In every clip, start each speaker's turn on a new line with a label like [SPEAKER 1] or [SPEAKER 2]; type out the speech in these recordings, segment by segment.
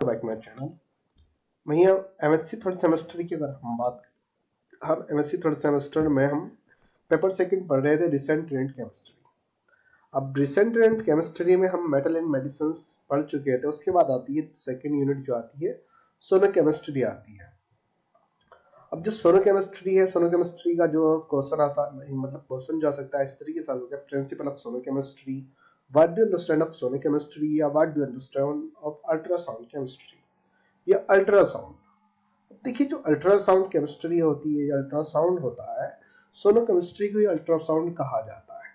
[SPEAKER 1] Back my channel. वहीं MSc third semester की अगर हम एमएससी थर्ड सेमेस्टर में हम पेपर सेकंड पढ़ रहे थे रिसेंट एंड केमिस्ट्री। अब रिसेंट एंड केमिस्ट्री में हम मेटल एंड मेडिसिन पढ़ चुके थे। उसके बाद आती है सेकंड यूनिट जो आती है सोनो केमिस्ट्री आती है। अब जो सोनो केमिस्ट्री है, सोनो केमिस्ट्री का जो क्वेश्चन मतलब क्वेश्चन जो आ सकता है इस तरीके से आ सकता है, principle of sono chemistry, what do you understand of sono chemistry, या what do you understand of ultrasound chemistry या अल्ट्रासाउंड। देखिए, जो अल्ट्रासाउंड केमिस्ट्री होती है या अल्ट्रासाउंड होता है, सोनो केमिस्ट्री को अल्ट्रासाउंड कहा जाता है।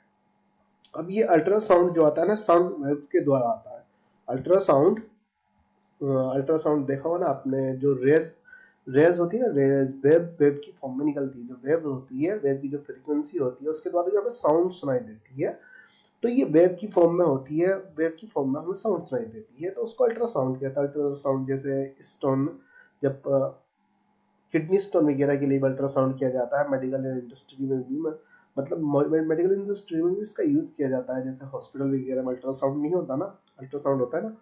[SPEAKER 1] अब ये अल्ट्रासाउंड जो आता है ना, साउंड वेव्स के द्वारा आता है। अल्ट्रासाउंड अल्ट्रासाउंड देखा होगा ना आपने, जो रेज होती है ना, वेव की फॉर्म में निकलती है। जो वेव होती है, वेव की जो फ्रीक्वेंसी होती है, उसके द्वारा जो हमें साउंड सुनाई देती है, तो ये वेव की फॉर्म में होती है। वेव की फॉर्म में हमें साउंड सुनाई देती है, तो उसको अल्ट्रासाउंड कहता है। अल्ट्रासाउंड जैसे स्टोन, जब किडनी स्टोन वगैरह के लिए अल्ट्रासाउंड किया जाता है। मेडिकल इंडस्ट्री में भी मतलब मेडिकल इंडस्ट्री में भी इसका यूज किया जाता है। जैसे हॉस्पिटल वगैरह में अल्ट्रासाउंड नहीं होता ना, अल्ट्रासाउंड होता है ना।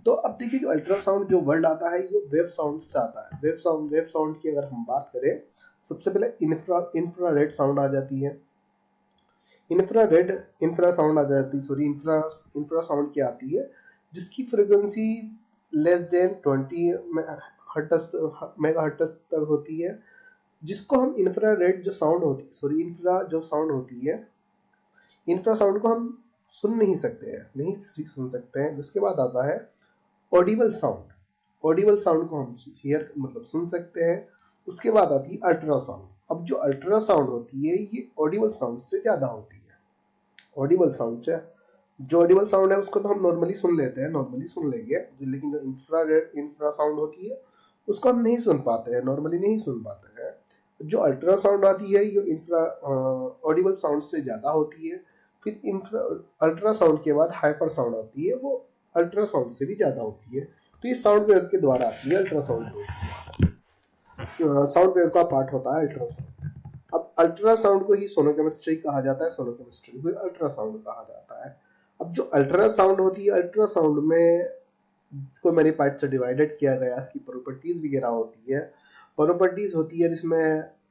[SPEAKER 1] तो अब देखिए, जो अल्ट्रासाउंड जो वर्ड आता है, ये वेव साउंड से आता है। वेव साउंड की अगर हम बात करें, सबसे पहले इंफ्रारेड साउंड आ जाती है। इंफ्रा साउंड आ जाती है, सॉरी, इंफ्रा साउंड क्या आती है, जिसकी फ्रीक्वेंसी लेस देन 20 मेगाहर्ट्ज तक होती है, जिसको हम इंफ्रारेड जो साउंड होती, सॉरी, इंफ्रा जो साउंड होती है, इंफ्रा साउंड को हम सुन नहीं सकते हैं, नहीं सुन सकते हैं। उसके बाद आता है ऑडिबल साउंड। ऑडिबल साउंड को हम हियर मतलब सुन सकते हैं। उसके बाद आती है अल्ट्रासाउंड। अब जो अल्ट्रासाउंड होती है, ये ऑडिबल साउंड से ज्यादा होती है। ऑडिबल साउंड से जो ऑडिबल साउंड है उसको तो हम नॉर्मली सुन लेते हैं, नॉर्मली सुन लेंगे, लेकिन जो इंफ्रा साउंड होती है उसको हम नहीं सुन पाते हैं, नॉर्मली नहीं सुन पाते हैं। जो अल्ट्रासाउंड आती है, ये इंफ्रा ऑडिबल साउंड से ज़्यादा होती है। फिर इंफ्रा अल्ट्रासाउंड के बाद हाइपर साउंड आती है, वो अल्ट्रासाउंड से भी ज़्यादा होती है। तो ये साउंड वेव के द्वारा आती है अल्ट्रासाउंड। साउंड वेव का पार्ट होता है अल्ट्रासाउंड। अब अल्ट्रासाउंड को ही सोनो केमिस्ट्री कहा जाता है, सोनो केमिस्ट्री को अल्ट्रासाउंड कहा जाता है। अब जो अल्ट्रासाउंड होती है, अल्ट्रासाउंड में को मैनी पार्ट से डिवाइडेड किया गया, इसकी प्रॉपर्टीज वगैरह होती है। प्रॉपर्टीज होती है जिसमें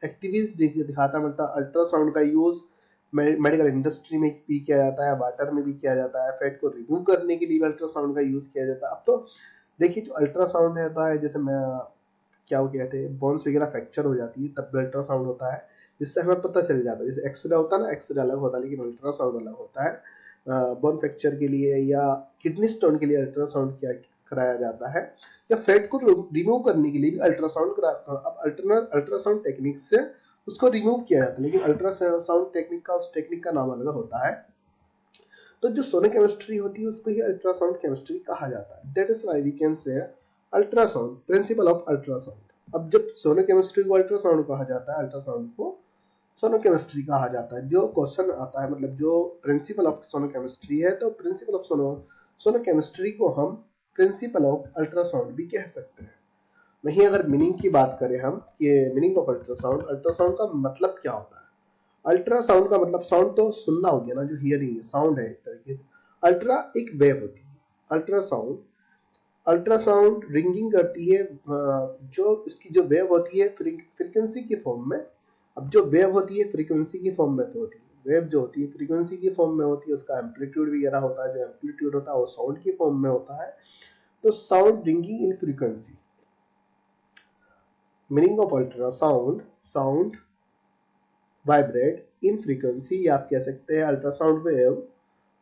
[SPEAKER 1] एक्टिविटीज दिखाता मतलब अल्ट्रासाउंड का यूज मेडिकल इंडस्ट्री में भी किया जाता है, वाटर में भी किया जाता है, फैट को रिमूव करने के लिए भी अल्ट्रासाउंड का यूज किया जाता है। अब तो देखिए, जो अल्ट्रासाउंड होता है, जैसे मैं क्या वो कहते हैं, बोन्स वगैरह फ्रैक्चर हो जाती है, तब अल्ट्रासाउंड होता है, जिससे हमें पता चल जाता है। जैसे एक्सरे होता है ना, एक्सरे अलग होता है, लेकिन अल्ट्रासाउंड अलग होता है। बोन फ्रैक्चर के लिए या किडनी स्टोन के लिए अल्ट्रासाउंड किया कराया जाता है, या फैट को रिमूव करने के लिए भी अल्ट्रासाउंड कराया। अब अल्ट्रासाउंड टेक्निक से उसको रिमूव किया जाता है, लेकिन अल्ट्रासाउंड टेक्निक का, उस टेक्निक का नाम अलग होता है। तो जो सोनो केमिस्ट्री होती है उसको ही अल्ट्रासाउंड केमिस्ट्री कहा जाता है। That is why we can say ultrasound, principle of ultrasound. अब जब सोनो केमिस्ट्री को अल्ट्रासाउंड कहा जाता है, अल्ट्रासाउंड को सोनो केमिस्ट्री कहा जाता है। जो क्वेश्चन आता है, मतलब जो प्रिंसिपल ऑफ सोनो केमिस्ट्री है, तो प्रिंसिपल ऑफ सोनो केमिस्ट्री को हम प्रिंसिपल ऑफ अल्ट्रासाउंड भी कह सकते हैं। वहीं अगर मीनिंग की बात करें हम, ये मीनिंग ऑफ अल्ट्रासाउंड, अल्ट्रासाउंड का मतलब क्या होता है। अल्ट्रासाउंड का मतलब साउंड तो सुनना हो गया ना, जो हियरिंग है, साउंड है एक तरीके से। अल्ट्रा एक वेव होती है। अल्ट्रासाउंड अल्ट्रासाउंड रिंगिंग करती है, जो इसकी जो वेव होती है फ्रीक्वेंसी के फॉर्म में। अब जो वेव होती है फ्रीक्वेंसी की फॉर्म में तो होती है, वेव जो होती है फ्रीक्वेंसी की फॉर्म में होती है, उसका एम्पलीट्यूड वगैरह होता है। जो एम्पलीट्यूड होता है वो साउंड की फॉर्म में होता है। तो sound ringing in frequency. Meaning of ultrasound, sound vibrate in frequency, या आप कह सकते हैं ultrasound wave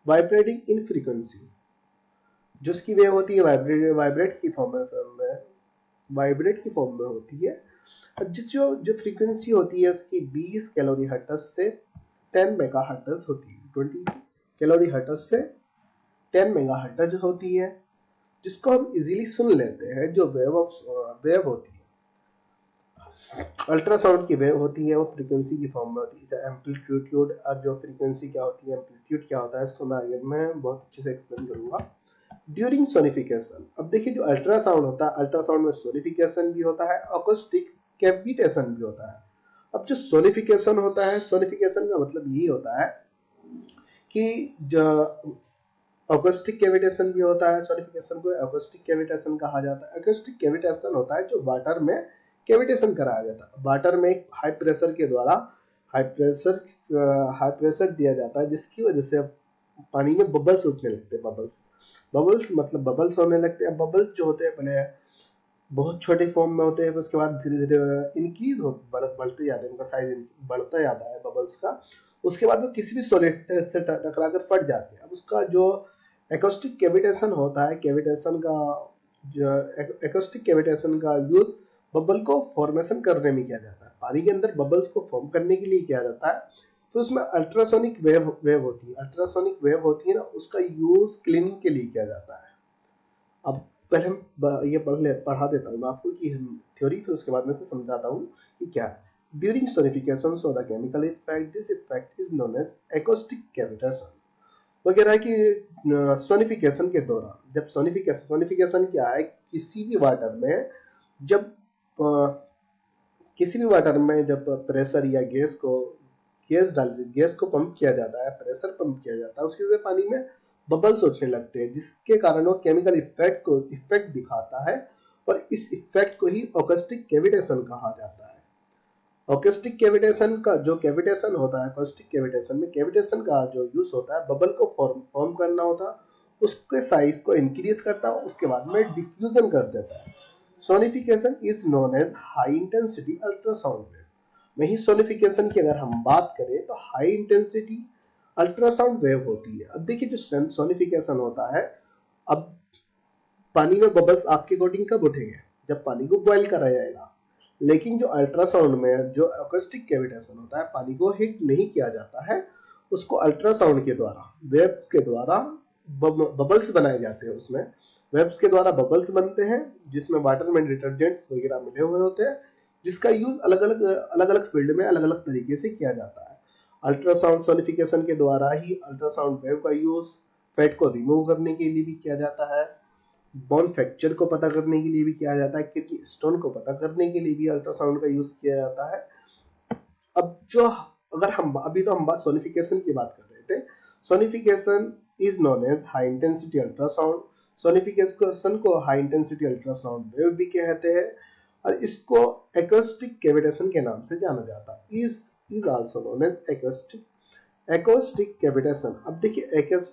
[SPEAKER 1] vibrating in frequency. जो इसकी वेव होती है वाइब्रेट की फॉर्म में, वाइब्रेट की फॉर्म में होती है। अब जिस जो फ्रीक्वेंसी होती है उसकी 20 कैलोरी हर्ट्ज से 10 मेगा हर्ट्ज होती है। 20 कैलोरी हर्ट्ज से 10 मेगा हर्ट्ज होती है, जिसको हम इजीली सुन लेते हैं। जो वेव होती है, अल्ट्रासाउंड की वेव होती है, वो फ्रीक्वेंसी की फॉर्म में होती है। एम्पलीट्यूड, और जो फ्रीक्वेंसी क्या होती है, एम्पलीट्यूड क्या होता है, इसको मैं आगे में बहुत अच्छे से एक्सप्लेन करूंगा ड्यूरिंग सोनिफिकेशन। अब देखिए, जो अल्ट्रासाउंड होता है, अल्ट्रासाउंड में सोनिफिकेशन भी होता है, अकोस्टिक कैविटेशन भी होता है। अब जो सोनिफिकेशन होता है, सोनिफिकेशन का मतलब यही होता है कि अकोस्टिक कैविटेशन भी होता है, सोनिफिकेशन को अकोस्टिक कैविटेशन कहा जाता है। अकोस्टिक कैविटेशन होता है जो वाटर में कैविटेशन कराया जाता है। वाटर में एक हाई प्रेशर के द्वारा हाई प्रेशर दिया जाता है, जिसकी वजह से पानी में बबल्स उठने लगते हैं। बबल्स मतलब बबल्स होने लगते हैं। बबल्स जो होते हैं पहले बहुत छोटे फॉर्म में होते हैं, फिर उसके बाद धीरे धीरे इंक्रीज बढ़ते जाते हैं, उनका साइज बढ़ता जाता है बबल्स का। उसके बाद वो किसी भी सॉलिड से टकरा कर फट जाते हैं। अब उसका जो एकोस्टिक कैविटेशन होता है, कैविटेशन का जो एकोस्टिक कैविटेशन का यूज बबल को फॉर्मेशन करने में किया जाता है। पानी के अंदर बबल्स को फॉर्म करने के लिए किया जाता है। फिर उसमें अल्ट्रासोनिक वेव होती है। अल्ट्रासोनिक वेव होती है ना, उसका यूज क्लीनिंग के लिए किया जाता है। अब पहले हम ये पढ़ा देता हूँ मैं आपको कि थ्योरी, फिर उसके बाद में से समझाता हूँ कि क्या है। During sonification so the chemical effect, this effect is known as acoustic cavitation. वो कह रहा है कि सोनिफिकेशन के दौरान, जब सोनिफिकेशन क्या है, किसी भी वाटर में जब प्रेशर या गैस को पंप किया जाता है, प्रेशर पंप किया जाता है, उसकी वजह से पानी में बबल्स उठने लगते हैं, जिसके कारण वो केमिकल इफेक्ट दिखाता है। और इस इफेक्ट को ही अकोस्टिक कैविटेशन कहा जाता है। अकोस्टिक कैविटेशन का जो कैविटेशन होता है, अकोस्टिक कैविटेशन में कैविटेशन का जो यूज होता है, बबल को फॉर्म करना होता है, उसके साइज को इंक्रीज करता है, उसके बाद में डिफ्यूजन कर देता है। Sonification is known as high intensity ultrasound wave. वही सोनिफिकेशन की अगर हम बात करें तो हाई इंटेंसिटी अल्ट्रासाउंड वेव होती है। अब देखिए जो सोनिफिकेशन होता है, अब पानी में बबल्स आपके अकॉर्डिंग कब उठेंगे? जब पानी को बॉयल करा जाएगा। लेकिन जो अल्ट्रासाउंड में जो अकोस्टिक कैविटेशन होता है, पानी को हीट नहीं किया जाता है, उसको अल्ट्रासाउंड के द्वारा, वेव्स के द्वारा बबल्स बनाए जाते हैं। उसमें वेव्स के द्वारा बबल्स बनते हैं, जिसमें वाटर में डिटर्जेंट्स वगैरह मिले हुए होते हैं, जिसका यूज अलग अलग फील्ड में अलग अलग तरीके से किया जाता है। अल्ट्रासाउंड सोनिफिकेशन के द्वारा ही अल्ट्रासाउंड वेव का यूज फैट को रिमूव करने के लिए भी किया जाता है, बोन फ्रैक्चर को पता करने के लिए भी किया जाता है, किडनी स्टोन को पता करने के लिए भी अल्ट्रासाउंड का यूज किया जाता है। अब जो अगर हम अभी तो हम बात सोनिफिकेशन की बात कर रहे थे। Sonification is known as high intensity ultrasound. Sonification को हाई इंटेंसिटी अल्ट्रासाउंड वेव भी कहते हैं, और इसको एकोस्टिक कैविटेशन के नाम से जाना जाता है। Is also known as acoustic cavitation. अब देखिए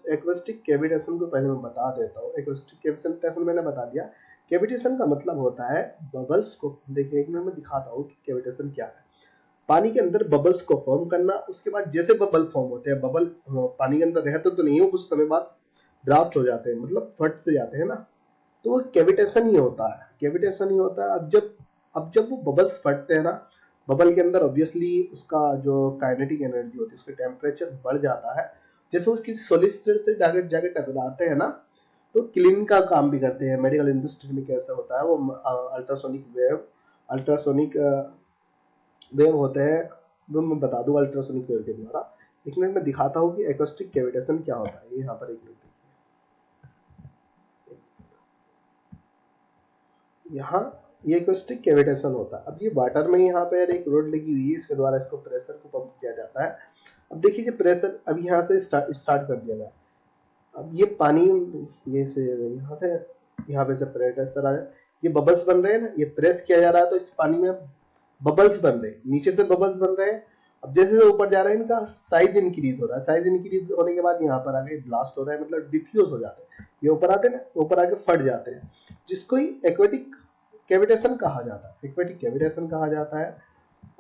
[SPEAKER 1] एकोस्टिक कैविटेशन को पहले मैं बता देता हूँ। एकोस्टिक कैविटेशन मैंने बता दिया। कैविटेशन का मतलब होता है बबल्स को, देखिए एक मिनट में दिखाता हूँ कि कैविटेशन क्या है। पानी के अंदर बबल्स को फॉर्म करना, उसके बाद जैसे बबल फॉर्म होते हैं, बबल पानी के अंदर रहते तो नहीं हो, कुछ समय बाद ब्लास्ट हो जाते हैं, मतलब फट से जाते हैं ना, तो वो कैविटेशन ही होता है। कैविटेशन ही होता है। अब जब वो बबल्स फटते हैं ना, बबल के अंदर ऑब्वियसली उसका जो काइनेटिक एनर्जी होती है, उसका टेम्परेचर बढ़ जाता है। जैसे उसकी सॉलिसिटर से जाके टकराते हैं ना, तो क्लीन का काम भी करते हैं। मेडिकल इंडस्ट्री में कैसा होता है, वो अल्ट्रासोनिक वेव होते हैं, वो मैं बता दूंगा अल्ट्रासोनिक वेव के द्वारा। एक मिनट में दिखाता हूँ कि एकोस्टिक कैविटेशन क्या होता है। यहाँ पर एक मिनट देखिए, यहाँ ये एकोस्टिक कैविटेशन होता है। अब ये वाटर में यहाँ पे एक रोड लगी हुई है, इसके द्वारा इसको प्रेशर को पंप किया जाता है। अब देखिए कि प्रेशर अब यहाँ से स्टार्ट कर दिया गया। अब ये पानी ये से यहाँ पे से प्रेशर आया, ये बबल्स बन रहे हैं ना, ये प्रेस किया जा रहा है तो इस पानी में बबल्स बन रहे हैं, नीचे से बबल्स बन रहे हैं। अब जैसे जैसे ऊपर जा रहे हैं, इनका साइज इंक्रीज हो रहा है। साइज इंक्रीज होने के बाद यहाँ पर आगे ब्लास्ट हो रहा है, मतलब डिफ्यूज हो जाते हैं। ये ऊपर आते हैं ना, ऊपर आके फट जाते हैं, जिसको ही एक्वेटिक कैविटेशन कहा जाता है। एक्वेटिक कैविटेशन कहा जाता है।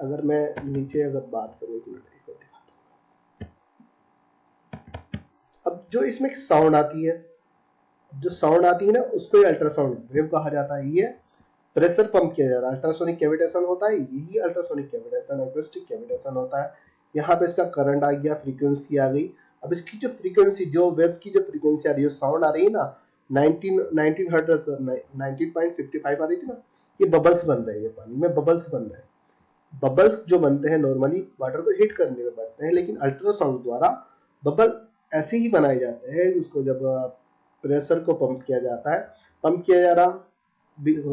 [SPEAKER 1] अगर मैं नीचे अगर बात करूँ, एक मिनट एक दिखाता हूँ। अब जो इसमें एक साउंड आती है, जो साउंड आती है ना, उसको ही अल्ट्रासाउंड वेव कहा जाता है। ये प्रेशर पंप किया जा रहा है, अल्ट्रासोनिक कैविटेशन होता है, यही अल्ट्रासोनिक कैविटेशन अकोस्टिक कैविटेशन होता है। यहाँ पे इसका करंट आ गया, फ्रीक्वेंसी आ गई। अब इसकी जो फ्रीक्वेंसी, जो वेव की जो फ्रीक्वेंसी आ रही है, साउंड आ रही है ना, 19 हर्ट्ज 19.55 आ रही थी ना, ये बबल्स बन रहे हैं, पानी में बबल्स बन रहे हैं। बबल्स जो बनते हैं नॉर्मली वाटर को हीट करने में बनते हैं, लेकिन अल्ट्रासाउंड द्वारा बबल ऐसे ही बनाए जाते हैं। उसको जब प्रेशर को पंप किया जाता है, पंप किया जा रहा,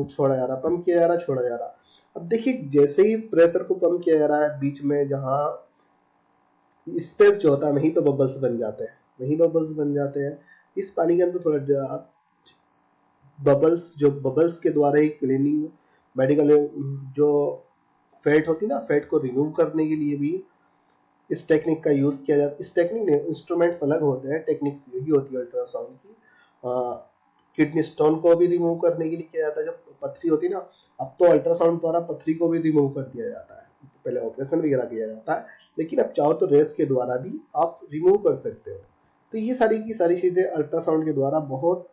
[SPEAKER 1] छोड़ा जा रहा, पंप किया जा रहा, छोड़ा जा रहा। अब देखिए जैसे ही प्रेशर को पंप किया जा रहा है, बीच में जहाँ स्पेस जो होता है, वहीं तो बबल्स बन जाते हैं, वहीं बबल्स बन जाते हैं। इस पानी के अंदर थोड़ा बबल्स के द्वारा ही क्लीनिंग मेडिकल जो फैट होती है ना, फैट को रिमूव करने के लिए भी इस टेक्निक का यूज किया जाता है। इस टेक्निक में इंस्ट्रूमेंट्स अलग होते हैं, टेक्निक्स यही होती है अल्ट्रासाउंड की। किडनी स्टोन को भी रिमूव करने के लिए किया जाता है, जो पथरी होती है ना, अब तो अल्ट्रासाउंड द्वारा पथरी को भी रिमूव कर दिया जाता है, पहले ऑपरेशन वगैरह किया जाता है, लेकिन अब चाहो तो रेस के द्वारा भी आप रिमूव कर सकते हो। तो ये सारी की सारी चीजें अल्ट्रासाउंड के द्वारा बहुत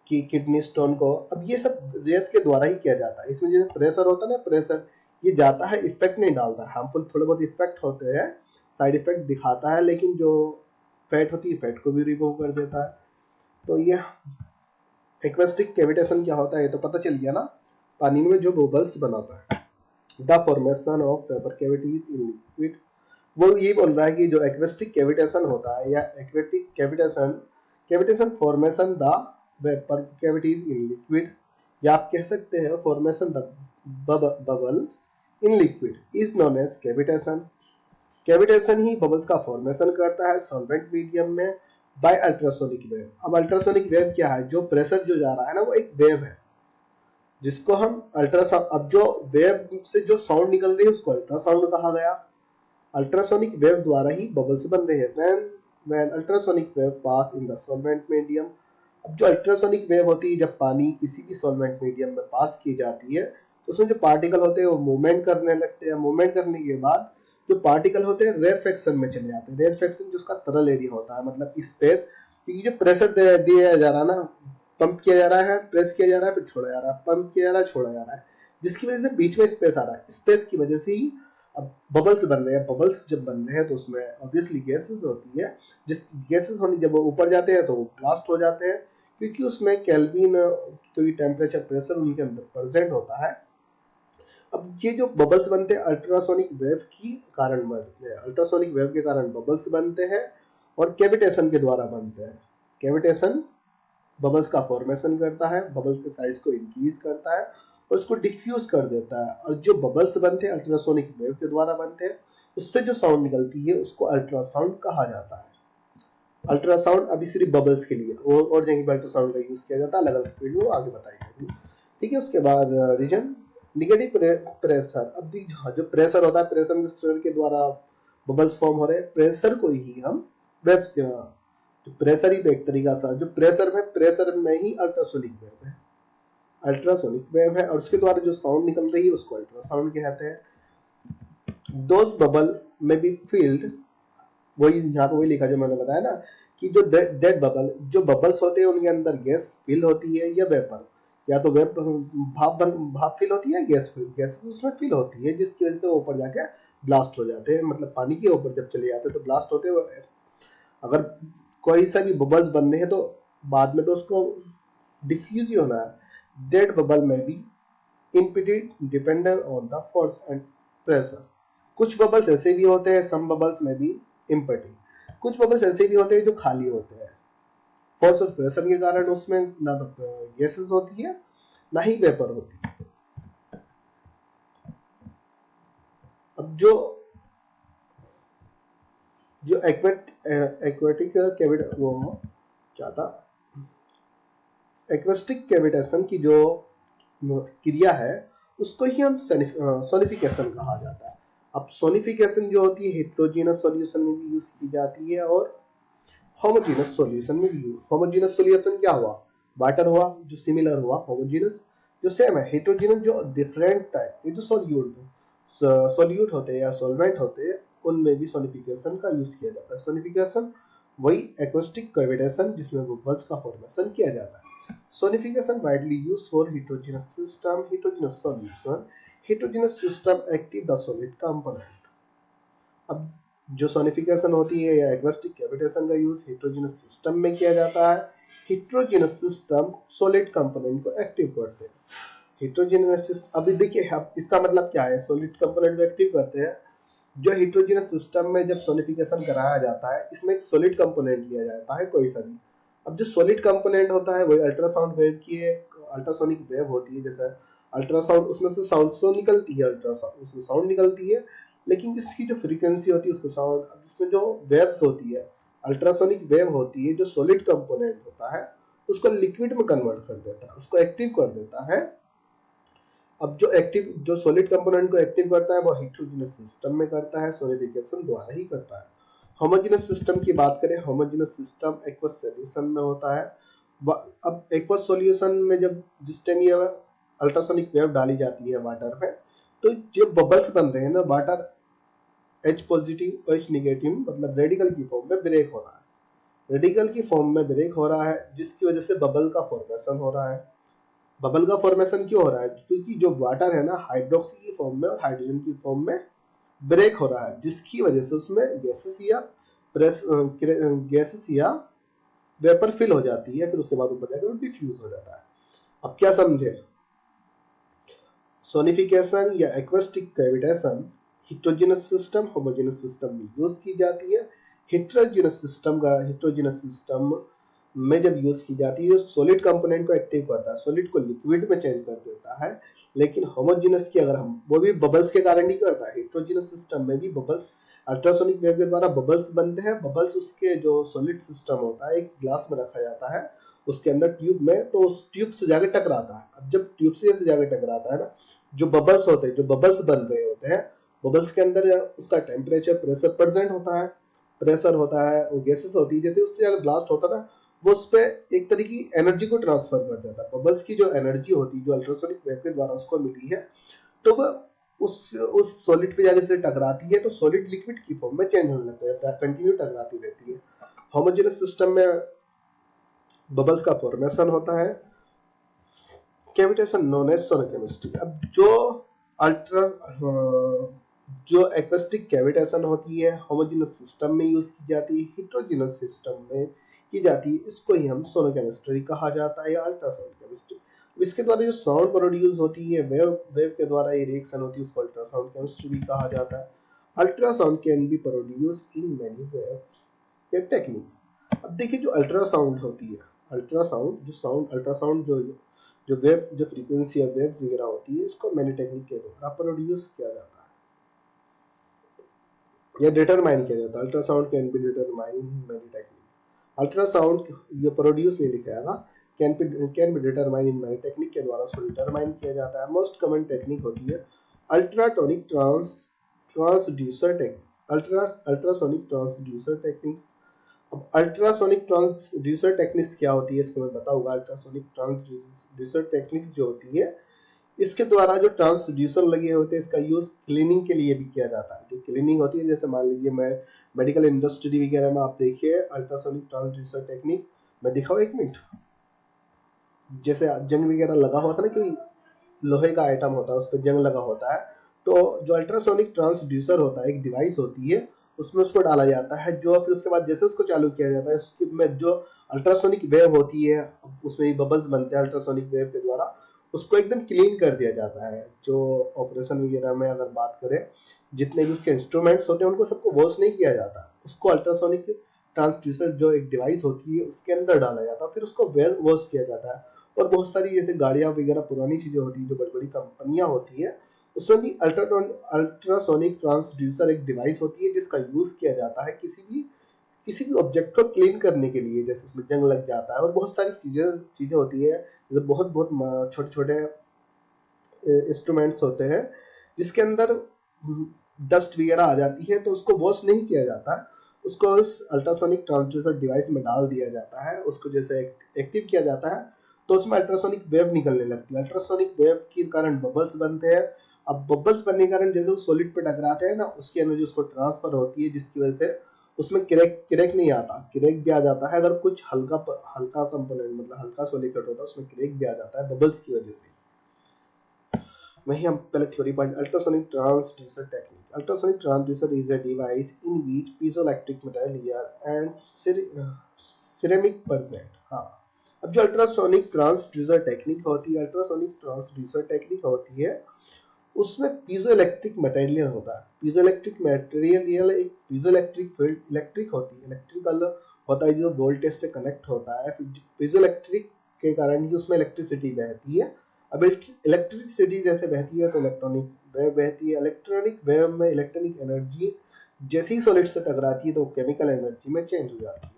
[SPEAKER 1] कि किडनी स्टोन को, अब ये सब रेस के द्वारा ही किया जाता है। इसमें जो प्रेशर होता है ना, प्रेशर ये जाता है, इफेक्ट नहीं डालता है, हार्मफुल थोड़े बहुत इफेक्ट होते हैं, साइड इफेक्ट दिखाता है, लेकिन जो फैट होती है फैट को भी रिमूव कर देता है। तो ये एक्वेस्टिक कैविटेशन क्या होता है ये तो पता चल गया ना, पानी में जो बबल्स बनाता है। The formation of paper cavities in liquid, वो ये बोल रहा है कि जो एक्वेस्टिक कैविटेशन होता है या aquatic cavitation formation the vapour cavities in liquid, या आप कह सकते हैं formation the bubbles in liquid is known as cavitation. Cavitation ही बबल्स का फॉर्मेशन करता है सॉल्वेंट मीडियम में बाय अल्ट्रासोनिक वेव। अब अल्ट्रासोनिक वेव क्या है, जो प्रेशर जो जा रहा है ना वो एक वेव है, जिसको हम अल्ट्रासाउंड, अब जो वेव से जो साउंड निकल रही है उसको अल्ट्रासाउंड कहा गया। अल्ट्रासोनिक वेव द्वारा ही बबल्स बन रहे हैं। When ultrasonic wave pass in the solvent medium, अब जो अल्ट्रासोनिक वेव होती है जब पानी किसी भी सॉल्वेंट मीडियम में पास की जाती है तो उसमें जो पार्टिकल होते हैं वो मूवमेंट करने लगते हैं। मूवमेंट करने के बाद जो पार्टिकल होते हैं रेरफेक्शन में चले जाते हैं। रेरफेक्शन जो उसका तरल एरिया होता है, मतलब स्पेस, क्योंकि जो प्रेशर दिया जा रहा है ना, पंप किया जा रहा है, प्रेस किया जा रहा है, फिर छोड़ा जा रहा है, पंप किया जा रहा है, छोड़ा जा रहा है, जिसकी वजह से बीच में स्पेस आ रहा है। स्पेस की वजह से ही अब बबल्स बन रहे हैं। बबल्स जब बन रहे हैं तो उसमें ऑब्वियसली गैसेस होती है, जिस गैसेस होने जब वो ऊपर जाते हैं तो वो ब्लास्ट हो जाते हैं, क्योंकि उसमें केल्विन कोई टेम्परेचर प्रेशर उनके अंदर प्रेजेंट होता है। अब ये जो बबल्स बनते हैं अल्ट्रासोनिक वेव की कारण बनते हैं, अल्ट्रासोनिक वेव के कारण बबल्स बनते हैं और कैविटेशन के द्वारा बनते हैं। कैविटेशन बबल्स का फॉर्मेशन करता है, बबल्स के साइज को इंक्रीज करता है और उसको डिफ्यूज कर देता है, और जो बबल्स बनते हैं अल्ट्रासोनिक वेव के द्वारा बनते हैं, उससे जो साउंड निकलती है उसको अल्ट्रासाउंड कहा जाता है। अल्ट्रासाउंड अभी सिर्फ बबल्स के लिए, और जगह पर अल्ट्रासाउंड का यूज किया जाता है, अलग अलग फील्ड में आगे बताएंगे। ठीक है, उसके बाद रीजन निगेटिव प्रेशर। अब जो प्रेशर होता है, प्रेशर के द्वारा बबल्स फॉर्म हो रहे हैं, प्रेशर को ही हम वेव्स, जो प्रेशर ही तो एक तरीका सा, जो प्रेशर में ही अल्ट्रासोनिक वेव है, अल्ट्रासोनिक वेव है, और उसके द्वारा जो साउंड निकल रही है उसको अल्ट्रासाउंड कहते हैं। दोज बबल में बी फील्ड, वही यहाँ पे वही लिखा जो मैंने बताया ना, कि जो डेड बबल, जो बबल्स होते हैं उनके अंदर गैस फिल होती है या वेपर, या तो भाप फिल होती है, गैसेस उसमें फिल होती है, जिसकी वजह से वो ऊपर जाके ब्लास्ट हो जाते हैं। मतलब पानी के ऊपर जब चले जाते हैं तो ब्लास्ट होते हैं। अगर कोई सा भी बबल्स बनने हैं तो बाद में तो उसको डिफ्यूज ही होना है। डेड बबल में भी impeded dependent on the force and pressure. कुछ बबल्स ऐसे भी होते हैं, सम बबल्स में भी इम्पिटेड, कुछ बबल्स ऐसे भी होते हैं जो खाली होते हैं। फोर्स और प्रेशर के कारण उसमें ना तो गैसेस होती है ना ही वेपर होती है। अब जो एक्वेटिक कैविट वो क्या था, एक्वेस्टिक कैविटेशन की जो क्रिया है उसको ही हम सोनिफिकेशन कहा जाता है। अब सोनिफिकेशन जो होती है हेट्रोजीनस सॉल्यूशन में भी यूज की जाती है और होमोजीनस सॉल्यूशन में भी यूज। होमोजीनस सॉल्यूशन क्या हुआ, वाटर हुआ जो सिमिलर हुआ, होमोजीनस जो सेम है, हेट्रोजीनस जो डिफरेंट टाइप ये जो सॉल्यूट होते हैं या सॉल्वेंट होते हैं उनमें भी सोनिफिकेशन का यूज किया जाता है। सोनिफिकेशन वही एक्वेस्टिक कैविटेशन जिसमें बबल्स का फॉर्मेशन किया जाता है। Sonification widely used for heterogeneous system, heterogeneous solution, heterogeneous system active the solid component। अब जो सोनिफिकेशन होती है या एक्वेस्टिक कैविटेशन का यूज हेट्रोजीनस सिस्टम में किया जाता है। हेट्रोजीनस सिस्टम सॉलिड कंपोनेंट को एक्टिव करते हैं। हेट्रोजीनस सिस्टम, अभी देखिए अब इसका मतलब क्या है, सॉलिड कंपोनेंट को एक्टिव करते हैं। जो हेट्रोजीनस सिस्टम में जब सोनिफिकेशन कराया जाता है इसमें एक सॉलिड कंपोनेंट लिया जाता है कोई सा भी। अब जो सॉलिड कंपोनेंट होता है वही अल्ट्रासाउंड वेव की एक अल्ट्रासोनिक वेव होती है। जैसे अल्ट्रासाउंड उसमें से साउंड तो निकलती है, अल्ट्रासाउंड उसमें साउंड निकलती है, लेकिन इसकी जो फ्रीक्वेंसी होती है उसको साउंड, उसमें जो वेव्स होती है अल्ट्रासोनिक वेव होती है जो सॉलिड कंपोनेंट होता है उसको लिक्विड में कन्वर्ट कर देता है, उसको एक्टिव कर देता है। अब जो सॉलिड कंपोनेंट को एक्टिव करता है वो हेटेरोजेनस सिस्टम में करता है, सोनिफिकेशन द्वारा ही करता है। होमोजेनस सिस्टम की बात करें, होमोजेनस सिस्टम एक्वस सॉल्यूशन में होता है। अब एक्वस सॉल्यूशन में जब जिस टाइम ये अल्ट्रासोनिक वेव डाली जाती है वाटर में, तो जो बबल्स बन रहे हैं ना, water H positive H negative मतलब रेडिकल की फॉर्म में ब्रेक हो रहा है, रेडिकल की फॉर्म में ब्रेक हो रहा है, जिसकी वजह से बबल का फॉर्मेशन हो रहा है। बबल का फॉर्मेशन क्यों हो रहा है? क्योंकि जो वाटर है ना हाइड्रोक्सी की फॉर्म में और हाइड्रोजन की फॉर्म में ब्रेक हो रहा है, जिसकी वजह से उसमें गैसेस या वेपर फिल हो जाती है, फिर उसके बाद ऊपर जाकर डिफ्यूज हो जाता है। अब क्या समझे? सोनिफिकेशन या acoustic cavitation heterogeneous system, homogeneous system में यूज की जाती है। हेटेरोजेनस सिस्टम में जब यूज की जाती है सॉलिड कंपोनेंट को एक्टिव करता है, सॉलिड को लिक्विड में चेंज कर देता है। लेकिन होमोजेनस की अगर हम वो भी बबल्स के कारण ही करता है। हेटेरोजेनस सिस्टम में भी बबल्स अल्ट्रासोनिक वेव के द्वारा बबल्स बनते हैं। बबल्स उसके जो सॉलिड सिस्टम होता है एक ग्लास में रखा जाता है उसके अंदर ट्यूब में, तो उस ट्यूब से जाकर टकराता है। अब जब ट्यूब से जाकर टकराता है ना, जो बबल्स होते हैं, जो बबल्स बन रहे होते हैं, बबल्स के अंदर उसका टेम्परेचर प्रेशर प्रेजेंट होता है, प्रेशर होता है और गैसेस होती है। जैसे उससे अगर ब्लास्ट होता है ना, वो उस पर एक तरह की एनर्जी को ट्रांसफर कर देता है। बबल्स की जो एनर्जी होती है जो अल्ट्रासोनिक वेव के द्वारा उसको मिली है, तो वह उस सॉलिड पे जाके से टकराती है, तो सॉलिड लिक्विड की फॉर्म में चेंज होने लगता है, कंटिन्यू टकराती रहती है। होमोजेनस सिस्टम में बबल्स का फॉर्मेशन होता है। Cavitation known as sonochemistry. अब जो एक्वेस्टिक कैविटेशन होती है होमोजेनस सिस्टम में यूज की जाती है, हेटेरोजेनस सिस्टम में की जाती है, इसको ही हम सोनोकेमिस्ट्री कहा जाता है या अल्ट्रासाउंड केमिस्ट्री। इसके द्वारा जो साउंड प्रोड्यूस होती है, वेव के द्वारा ये रिएक्शन होती है, उसको अल्ट्रासाउंड केमिस्ट्री भी कहा जाता है। Ultrasound can B produce in many waves या टेक्निक। अब देखिए जो अल्ट्रासाउंड होती है, अल्ट्रासाउंड जो वेव जो फ्रीक्वेंसी या वेव्स वगैरह होती है, इसको मैनी टेक्निक के द्वारा प्रोड्यूस किया जाता है या डिटरमाइन किया जाता है। Ultrasound can be determine many technique. Ultrasound ये प्रोड्यूस नहीं लिखाएगा, can be determine in many technique के द्वारा उसको डिटरमाइन किया जाता है। मोस्ट कॉमन टेक्निक होती है ultrasonic transducer technique, ultrasonic transducer techniques. अब अल्ट्रासोनिक ट्रांसड्यूसर टेक्निक्स क्या होती है इसको मैं बताऊंगा। अल्ट्रासोनिक ट्रांसड्यूसर टेक्निक्स जो होती है, इसके द्वारा जो ट्रांसड्यूसर लगे होते हैं इसका यूज क्लीनिंग के लिए भी किया जाता है। जो क्लीनिंग होती है, जैसे मान लीजिए मैं मेडिकल इंडस्ट्री वगैरह में आप देखिए अल्ट्रासोनिक ट्रांसड्यूसर टेक्निक, मैं दिखाऊं एक मिनट। जैसे जंग वगैरह लगा होता है ना, कोई लोहे का आइटम होता है उस पर जंग लगा होता है, तो जो अल्ट्रासोनिक ट्रांसड्यूसर होता है एक डिवाइस होती है, उसमें उसको डाला जाता है, जो फिर उसके बाद जैसे उसको चालू किया जाता है उसके में जो अल्ट्रासोनिक वेव होती है उसमें बबल्स बनते हैं अल्ट्रासोनिक वेव के द्वारा, उसको एकदम क्लीन कर दिया जाता है। जो ऑपरेशन वगैरह में अगर बात करें, जितने भी उसके इंस्ट्रूमेंट्स होते हैं उनको सबको वॉश नहीं किया जाता, उसको अल्ट्रासोनिक ट्रांसड्यूसर जो एक डिवाइस होती है उसके अंदर डाला जाता है, फिर उसको वेल वॉश किया जाता है। और बहुत सारी जैसे गाड़ियां वगैरह पुरानी चीजें होती है, जो बड़ी बड़ी कंपनियां होती है, उसमें भी अल्ट्रासोनिक ट्रांसड्यूसर एक डिवाइस होती है जिसका यूज किया जाता है किसी भी ऑब्जेक्ट को क्लीन करने के लिए, जैसे उसमें जंग लग जाता है और बहुत सारी चीजें होती है, जैसे बहुत छोटे छोटे इंस्ट्रूमेंट्स होते हैं जिसके अंदर डस्ट वगैरह आ जाती है, तो उसको वॉश नहीं किया जाता, उसको उस अल्ट्रासोनिक ट्रांसड्यूसर डिवाइस में डाल दिया जाता है, उसको जैसे एक्टिव किया जाता है, तो उसमें अल्ट्रासोनिक वेव निकलने लगती है। अल्ट्रासोनिक वेव के कारण बबल्स बनते हैं। अब बबल्स बनने के कारण जैसे वो सॉलिड पे टकराते हैं ना, उसकी एनर्जी उसको ट्रांसफर होती है, जिसकी वजह से उसमें क्रैक नहीं आता, क्रैक भी आ जाता है अगर कुछ हल्का कंपोनेंट मतलब हल्का सॉलिड होता है उसमें क्रैक भी आ जाता है बबल्स की वजह से। वही हम पहले theory point ultrasonic transducer technique. Ultrasonic transducer is a device in which piezoelectric material and ceramic present। हाँ, अब जो अल्ट्रासोनिक ट्रांसड्यूसर टेक्निक होती है उसमें पीजोइलेक्ट्रिक मटेरियल होता है। पीजोइलेक्ट्रिक मटेरियल एक पीजोइलेक्ट्रिक फील्ड इलेक्ट्रिक होती है, इलेक्ट्रिकल होता है जो वोल्टेज से कनेक्ट होता है, फिर पीजोइलेक्ट्रिक के कारण ही उसमें इलेक्ट्रिसिटी बहती है। अब इलेक्ट्रिसिटी जैसे बहती है तो इलेक्ट्रॉनिक वेव बहती है। इलेक्ट्रॉनिक वेव में इलेक्ट्रॉनिक एनर्जी जैसे ही सॉलिड से टकराती है तो केमिकल एनर्जी में चेंज हो जाती है।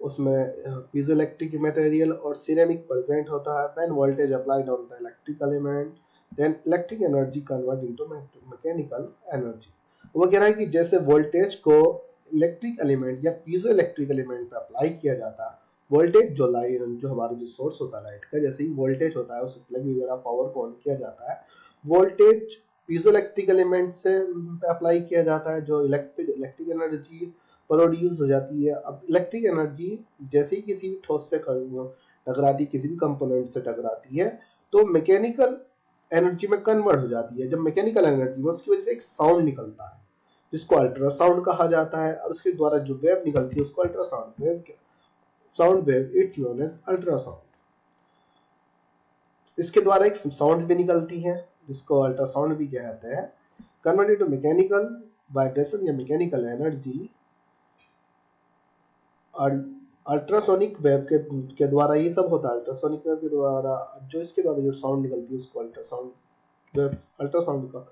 [SPEAKER 1] उसमें पीजोइलेक्ट्रिक मटेरियल और सिरेमिक प्रेजेंट होता है। When voltage applied on the electric element then electric energy convert into mechanical energy. वो कह रहा है कि जैसे वोल्टेज को इलेक्ट्रिक एलिमेंट या पीजो इलेक्ट्रिक एलिमेंट पे अप्लाई किया जाता है, वोल्टेज जो लाइट जो हमारा जो सोर्स होता है लाइट का, जैसे ही वोल्टेज होता है उस प्लग वगैरह पावर को ऑन किया जाता है, वोल्टेज पीजो इलेक्ट्रिक एलिमेंट से अप्लाई किया जाता है, जो इलेक्ट्रिक एनर्जी प्रोड्यूस हो जाती है। अब इलेक्ट्रिक एनर्जी जैसे ही किसी भी ठोस से टकराती, किसी भी कंपोनेंट से टकराती है, तो मैकेनिकल एनर्जी में कन्वर्ट हो जाती है। जब मैकेनिकल एनर्जी में उसकी वजह से एक साउंड निकलता है जिसको अल्ट्रासाउंड कहा जाता है, और उसके द्वारा जो वेव निकलती है उसको ultrasound wave, sound wave, it's known as ultrasound. इसके द्वारा एक साउंड भी निकलती है जिसको अल्ट्रासाउंड भी कहते हैं। कन्वर्टेड टू मैकेनिकल वाइब्रेशन या मैकेनिकल एनर्जी और अल्ट्रासोनिक वेव के द्वारा ये सब होता है। अल्ट्रासोनिक वेव के द्वारा जो इसके द्वारा जो साउंड निकलती है उसको अल्ट्रासाउंड वेव, अल्ट्रासाउंड का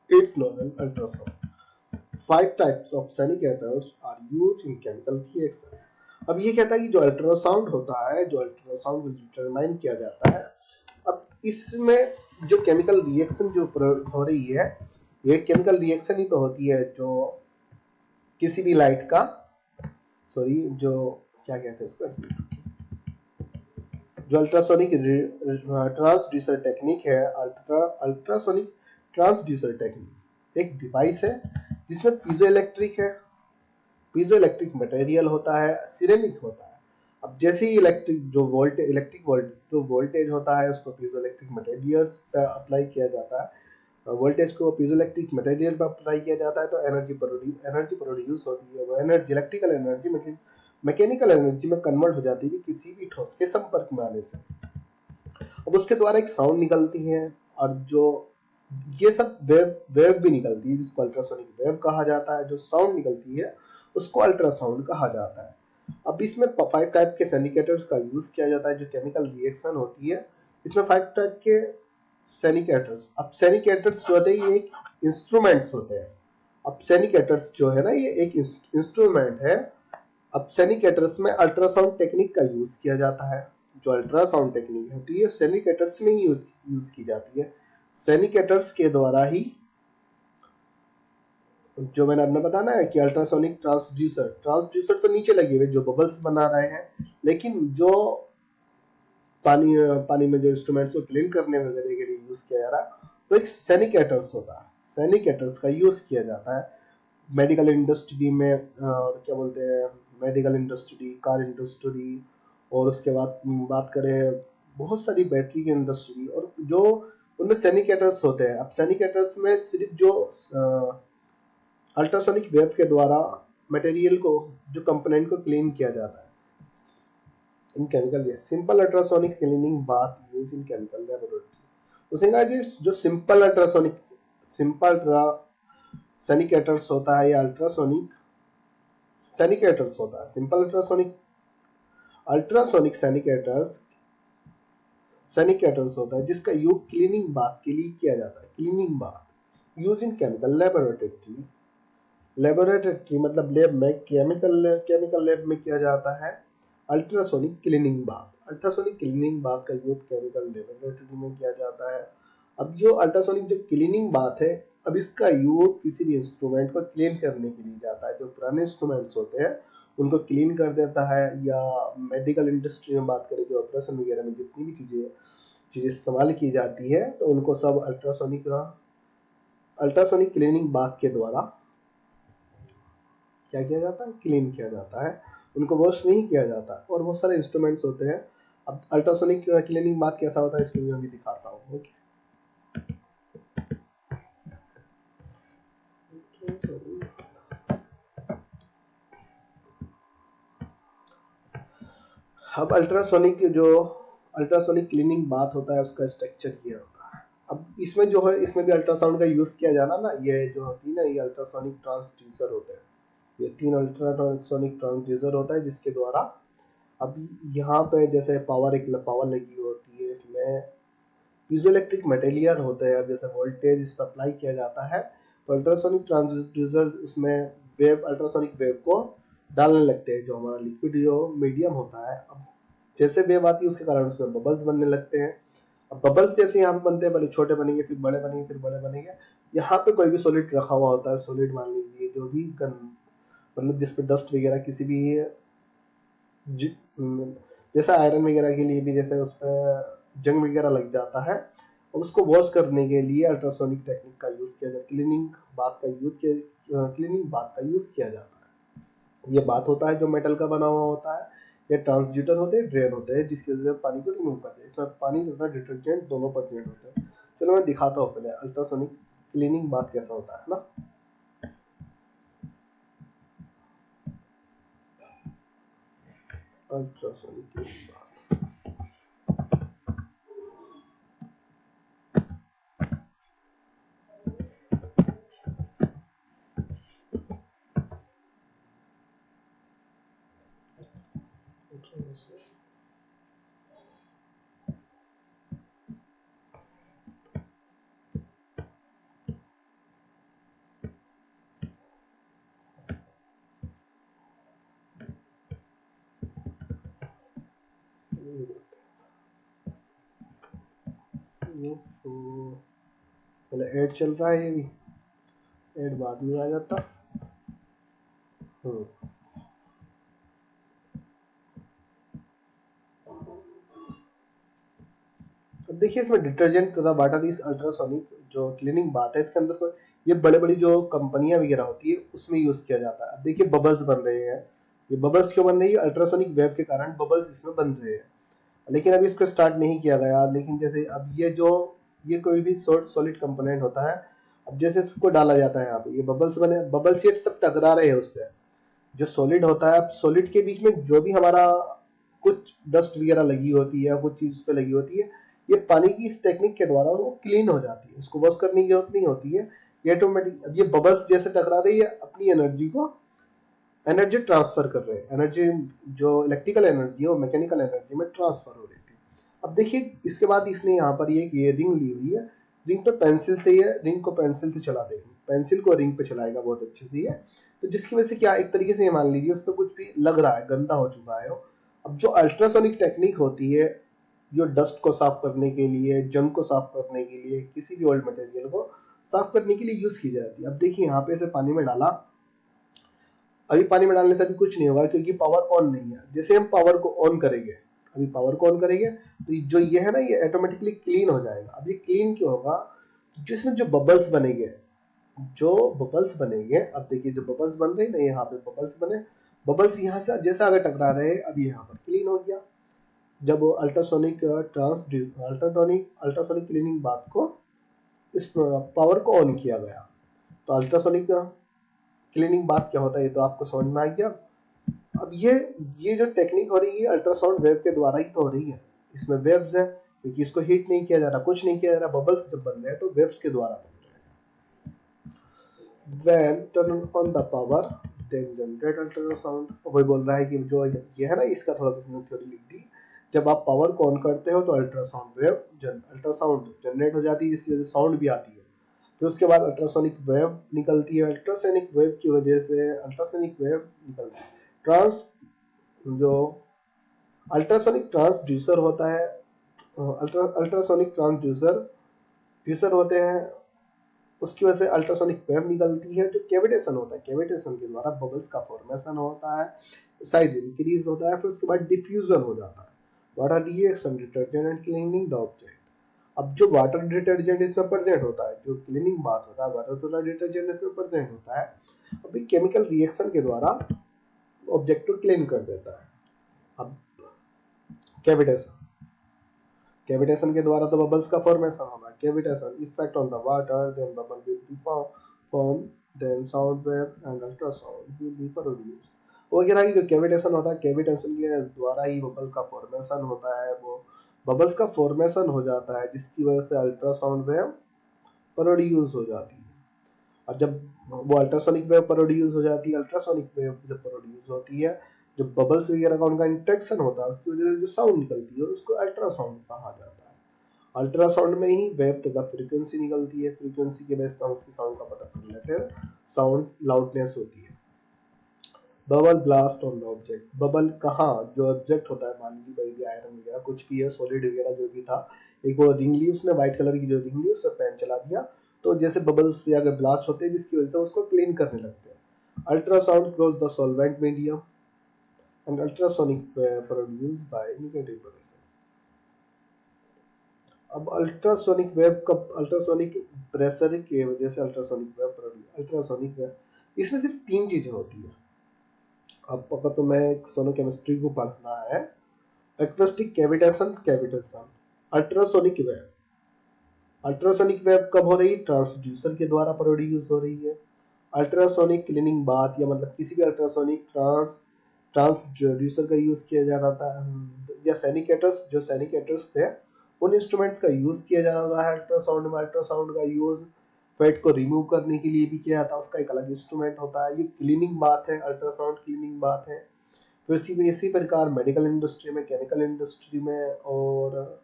[SPEAKER 1] it's known as ultrasound. 5 types of semiconductors are used in chemical reaction। अब ये कहता है कि जो अल्ट्रासाउंड होता है, जो अल्ट्रासाउंड को डिटरमाइन किया जाता है, अब इसमें जो केमिकल रिएक्शन जो हो रही है, ये केमिकल रिएक्शन ही तो होती है जो किसी भी लाइट का, सॉरी जो क्या कहते हैं इसको, जो अल्ट्रासोनिक ट्रांसड्यूसर टेक्निक है, अल्ट्रासोनिक ट्रांसड्यूसर टेक्निक एक डिवाइस है जिसमें पीजोइलेक्ट्रिक मटेरियल होता है, सिरेमिक होता है। अब जैसे ही जो वोल्टेज होता है उसको पीजोइलेक्ट्रिक मटेरियल्स पर अप्लाई किया जाता है, वोल्टेज को पीजोइलेक्ट्रिक मटेरियल पर अप्लाई किया जाता है तो एनर्जी प्रोड्यूस होती है। वो energy electrical energy mechanical energy में कन्वर्ट हो जाती है किसी भी ठोस के संपर्क में आने से। अब उसके द्वारा एक साउंड निकलती है, और जो ये सब वेव भी निकलती है जिसको अल्ट्रासोनिक वेव कहा जाता है। जो साउंड निकलती है उसको अल्ट्रासाउंड कहा जाता है। अब इसमें 5 टाइप के सैनिकेटर्स का यूज किया जाता है। जो केमिकल रिएक्शन होती है इसमें 5 टाइप के सैनिकेटर्स। अब सैनिकेटर्स जो होते हैं ये एक इंस्ट्रूमेंट्स होते हैं। अब सैनिकेटर्स जो है ना ये एक इंस्ट्रूमेंट है। अब सैनिकेटर्स में अल्ट्रासाउंड टेक्निक का यूज किया जाता है। जो अल्ट्रासाउंड टेक्निक होती है सैनिकेटर्स में ही यूज की जाती है। सैनिकेटर्स के द्वारा ही, जो मैंने आपने बताया ना कि अल्ट्रासोनिक ट्रांसड्यूसर तो नीचे लगे हुए जो बबल्स बना रहे हैं, लेकिन जो पानी में जो इंस्ट्रूमेंट्स को क्लीन करने वगैरह के लिए यूज किया जा रहा है तो एक सैनिकेटर्स होता है। सैनिकेटर्स का यूज किया जाता है मेडिकल इंडस्ट्री में, क्या बोलते हैं, मेडिकल इंडस्ट्री, कार इंडस्ट्री, और उसके बाद बात करें बहुत सारी बैटरी की इंडस्ट्री, और जो उनमें सैनिकेटर्स होते हैं। अब सैनिकेटर्स में सिर्फ जो अल्ट्रासोनिक वेव के द्वारा मटेरियल को, जो कंपोनेंट को क्लीन किया जाता है इन chemical, simple ultrasonic cleaning bath use in chemical laboratory. उसे कहा कि जो सिंपल सैनिकेटर्स होता है या अल्ट्रासोनिक सैनिकेटर्स होता है, सिंपल अल्ट्रासोनिक सैनिकेटर्स होता है जिसका यूज क्लीनिंग बाथ के लिए किया जाता है। Cleaning bath use in chemical laboratory मतलब लैब में, केमिकल लैब में किया जाता है अल्ट्रासोनिक क्लीनिंग बाथ का यूज केमिकल लेबोरेटरी में किया जाता है। अब जो अल्ट्रासोनिक जो क्लीनिंग बाथ है, अब इसका यूज किसी भी इंस्ट्रूमेंट को क्लीन करने के लिए जाता है। जो पुराने इंस्ट्रूमेंट्स होते हैं उनको क्लीन कर देता है, या मेडिकल इंडस्ट्री में बात करें जो ऑपरेशन वगैरह में जितनी भी चीजें इस्तेमाल की जाती है तो उनको सब अल्ट्रासोनिक क्लीनिंग बाथ के द्वारा क्या किया जाता है, क्लीन किया जाता है। उनको वॉश नहीं किया जाता। और बहुत सारे इंस्ट्रूमेंट्स होते हैं। अब अल्ट्रासोनिक क्लीनिंग बाथ कैसा होता है इसको मैं अभी दिखाता हूँ। ओके, अब अल्ट्रासोनिक क्लीनिंग बाथ होता है उसका स्ट्रक्चर ये होता है। अब इसमें जो है इसमें भी अल्ट्रासाउंड का यूज किया जाना ना, ये जो होती है ना ये अल्ट्रासोनिक ट्रांसड्यूसर होते हैं। ये 3 अल्ट्रासोनिक ट्रांसड्यूसर होता है जिसके द्वारा, अब यहाँ पे जैसे पावर लगी होती है, इसमें पीजोइलेक्ट्रिक मटेरियल होते हैं। अब जैसे वोल्टेज इस पर अप्लाई किया जाता है तो अल्ट्रासोनिक ट्रांसड्यूसर उसमें वेव, अल्ट्रासोनिक वेव को डालने लगते हैं, जो हमारा लिक्विड जो मीडियम होता है। अब जैसे वेव आती है उसके कारण उसमें बबल्स बनने लगते हैं। अब बबल्स जैसे यहाँ पे बनते हैं, पहले छोटे बनेंगे, फिर बड़े बनेंगे, फिर बड़े बनेंगे। यहाँ पे कोई भी सॉलिड रखा हुआ होता है, सॉलिड मान लीजिए, जो भी मतलब जिसपे डस्ट वगैरह किसी भी जैसा आयरन वगैरह के लिए भी जैसे उस पर जंग वगैरह लग जाता है, और उसको वॉश करने के लिए अल्ट्रासोनिक टेक्निक का यूज किया जाता है, क्लीनिंग बाथ का यूज किया जाता है। ये बात होता है जो मेटल का बना हुआ होता है, ये ट्रांसड्यूटर होते हैं, ड्रेन होते हैं, जिसकी वजह से पानी को रिमूव करते हैं। इसमें पानी तथा डिटर्जेंट दोनों प्रेजेंट होते हैं। चलो मैं दिखाता हूँ पहले अल्ट्रासोनिक क्लीनिंग बाथ कैसा होता है ना। अल्ट्रासोनिक क्लीनिंग बाथ, पहले ऐड चल रहा है, ये भी ऐड बाद में आ जाता। अब देखिए इसमें डिटर्जेंट तथा वाटर इस अल्ट्रासोनिक जो क्लीनिंग बात है, इसके अंदर कोई ये बड़े बड़ी जो कंपनियां वगैरह होती है उसमें यूज किया जाता है। अब देखिए बबल्स बन रहे हैं, ये बबल्स क्यों बन रही है? अल्ट्रासोनिक वेव के कारण बबल्स इसमें बन रहे हैं। लेकिन अभी इसको स्टार्ट नहीं किया गया। लेकिन जैसे अब ये कोई भी सॉलिड कंपोनेंट होता है, अब जैसे इसको डाला जाता है यहाँ पे, ये बबल्स बने, बबल्स ये सब टकरा रहे हैं उससे। जो सॉलिड होता है, अब सॉलिड के बीच में जो भी हमारा कुछ डस्ट वगैरह लगी होती है, कुछ चीज पे लगी होती है, ये पानी की इस टेक्निक के द्वारा वो क्लीन हो जाती है, उसको वॉश करने की जरूरत नहीं होती है। ये ऑटोमेटिक, अब ये बबल्स जैसे टकरा रही है, अपनी एनर्जी ट्रांसफर कर रहे हैं। एनर्जी जो इलेक्ट्रिकल एनर्जी है वो मैकेनिकल एनर्जी में ट्रांसफर हो रही थी। अब देखिए इसके बाद इसने यहाँ पर ये रिंग ली हुई है, रिंग पे पेंसिल से, ये रिंग को पेंसिल से चला देगा, पेंसिल को रिंग पे चलाएगा बहुत अच्छे से ये। तो जिसकी वजह से क्या, एक तरीके से ये मान लीजिए उस पर कुछ भी लग रहा है, गंदा हो चुका है वो। अब जो अल्ट्रासोनिक टेक्निक होती है, जो डस्ट को साफ करने के लिए, जंग को साफ करने के लिए, किसी भी ओल्ड मटेरियल को साफ करने के लिए यूज की जाती है। अब देखिए यहाँ पे इसे पानी में डाला, अभी पानी में डालने से अभी कुछ नहीं होगा क्योंकि पावर ऑन नहीं है। जैसे हम पावर को ऑन करेंगे, अभी पावर को ऑन करेंगे तो जो ये है ना, ये ऑटोमेटिकली क्लीन हो जाएगा। अब ये क्लीन क्यों होगा? जिसमें जो बबल्स बनेंगे, अब देखिए जो बबल्स बन रहे हैं ना, यहाँ पे बबल्स बने, बबल्स यहाँ से जैसे आगे टकरा रहे हैं, अब यहाँ पर क्लीन हो गया। जब अल्ट्रासोनिक अल्ट्रासोनिक क्लीनिंग बात को, इस पावर को ऑन किया गया, तो अल्ट्रासोनिक क्लीनिंग बात क्या होता है ये तो आपको समझ में आ गया। अब ये जो टेक्निक हो रही है अल्ट्रासाउंड वेव के द्वारा ही तो हो रही है। इसमें वेव्स है, क्योंकि इसको हीट नहीं किया जा रहा, कुछ नहीं किया जा रहा, बबल्स जब बन रहे हैं तो वेव्स के द्वारा बन रहे हैं। When turn on the power then generate ultrasound। वही बोल रहा है कि जो ये है ना, इसका थोड़ा सा थ्योरी लिख दी। जब आप पावर को ऑन करते हो तो अल्ट्रासाउंड जनरेट हो जाती है, जिसकी वजह से साउंड भी आती है। फिर उसके बाद अल्ट्रासोनिक वेव निकलती है, अल्ट्रासोनिक वेव की वजह से अल्ट्रासोनिक वेव निकलती है। ट्रांस जो अल्ट्रासोनिक ट्रांसड्यूसर होता है, अल्ट्रासोनिक ट्रांसड्यूसर होते हैं, उसकी वजह से अल्ट्रासोनिक वेव निकलती है। जो कैविटेशन होता है, कैविटेशन के द्वारा बबल्स का फॉर्मेशन होता है, साइज इंक्रीज होता है, फिर उसके बाद डिफ्यूजन हो जाता है। Water reaction detergent and cleaning the object. अब जो वाटर डिटर्जेंट इसमें प्रेजेंट होता है, जो क्लीनिंग बात होता है, वाटर डिटर्जेंट इसमें प्रेजेंट होता है। अभी केमिकल रिएक्शन के द्वारा ऑब्जेक्ट को क्लीन कर देता है। अब कैविटेशन के द्वारा तो बबल्स का फॉर्मेशन होगा। Cavitation effect on the water, then bubble will be form, then sound wave and ultrasound will be produced. वो कह रहा है कि जो कैविटेशन होता है, कैविटेशन के द्वारा ही बबल्स का फॉर्मेशन होता है। वो बबल्स का फॉर्मेशन हो जाता है, जिसकी वजह से अल्ट्रासाउंड वेव प्रोड्यूस हो जाती है। और जब वो अल्ट्रासोनिक वेव प्रोड्यूस हो जाती है, अल्ट्रासोनिक वेव जब प्रोड्यूस होती है, जो बबल्स वगैरह का उनका इंटरेक्शन होता है, उसकी वजह से जो साउंड निकलती है उसको अल्ट्रासाउंड कहा जाता है। अल्ट्रासाउंड में ही वेव तथा फ्रीक्वेंसी निकलती है, फ्रीक्वेंसी के बेस पर हम उसकी साउंड का पता कर लेते हैं, साउंड लाउडनेस होती है। Bubble blast on the object, bubble कहाँ, जो ऑब्जेक्ट होता है, मान लीजिए कोई भी आयरन वगैरह कुछ भी है, सॉलिड वगैरह जो भी था, एक वो रिंग ली उसने, व्हाइट कलर की जो रिंग ली, उस पर पेन चला दिया, तो जैसे बबल्स भी आगे ब्लास्ट होते हैं, जिसकी वजह से उसको क्लीन करने लगते हैं। Ultrasound cross the solvent medium and ultrasonic produce by negative potential. अब अल्ट्रासोनिक वेव का, अल्ट्रासोनिक प्रेशर की वजह से ultrasonic wave produce, ultrasonic wave, इसमें सिर्फ 3 चीजें होती है। अब अगर तो मैं सोनो केमिस्ट्री को पढ़ना है, acoustic cavitation, ultrasonic wave. Ultrasonic wave कब हो रही है, ट्रांसड्यूसर के द्वारा प्रोड्यूस हो रही है। अल्ट्रासोनिक क्लीनिंग बाथ, या मतलब किसी भी अल्ट्रासोनिक ट्रांसड्यूसर का यूज किया जा रहा है, या सैनिकेटर्स, जो सैनिकेटर्स थे उन इंस्ट्रूमेंट्स का यूज किया जा रहा है अल्ट्रासाउंड में। अल्ट्रासाउंड का यूज फैट को रिमूव करने के लिए भी किया जाता है, उसका एक अलग इंस्ट्रूमेंट होता है। ये क्लीनिंग बात है, अल्ट्रासाउंड क्लीनिंग बात है। फिर इसी प्रकार मेडिकल इंडस्ट्री में, केमिकल इंडस्ट्री में, और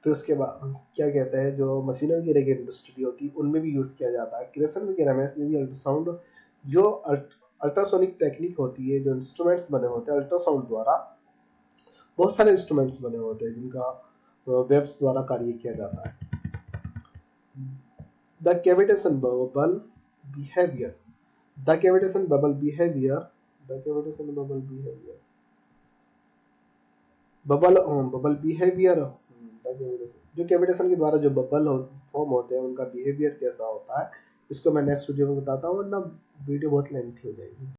[SPEAKER 1] फिर उसके बाद क्या कहते हैं, जो मशीनों वगैरह की इंडस्ट्री होती है उनमें भी यूज़ किया जाता है। क्रेशन वगैरह में भी अल्ट्रासाउंड, जो अल्ट्रासोनिक टेक्निक होती है, जो इंस्ट्रूमेंट्स बने होते हैं अल्ट्रासाउंड द्वारा, बहुत सारे इंस्ट्रूमेंट्स बने होते हैं जिनका वेव्स द्वारा कार्य किया जाता है। The cavitation bubble behaviour, the cavitation bubble behaviour, the cavitation bubble behaviour, bubble behaviour, जो कैविटेशन के द्वारा जो बबल फॉर्म होते हैं उनका बिहेवियर कैसा होता है, इसको मैं नेक्स्ट वीडियो में बताता हूँ, वरना वीडियो बहुत लेंथी हो जाएगी।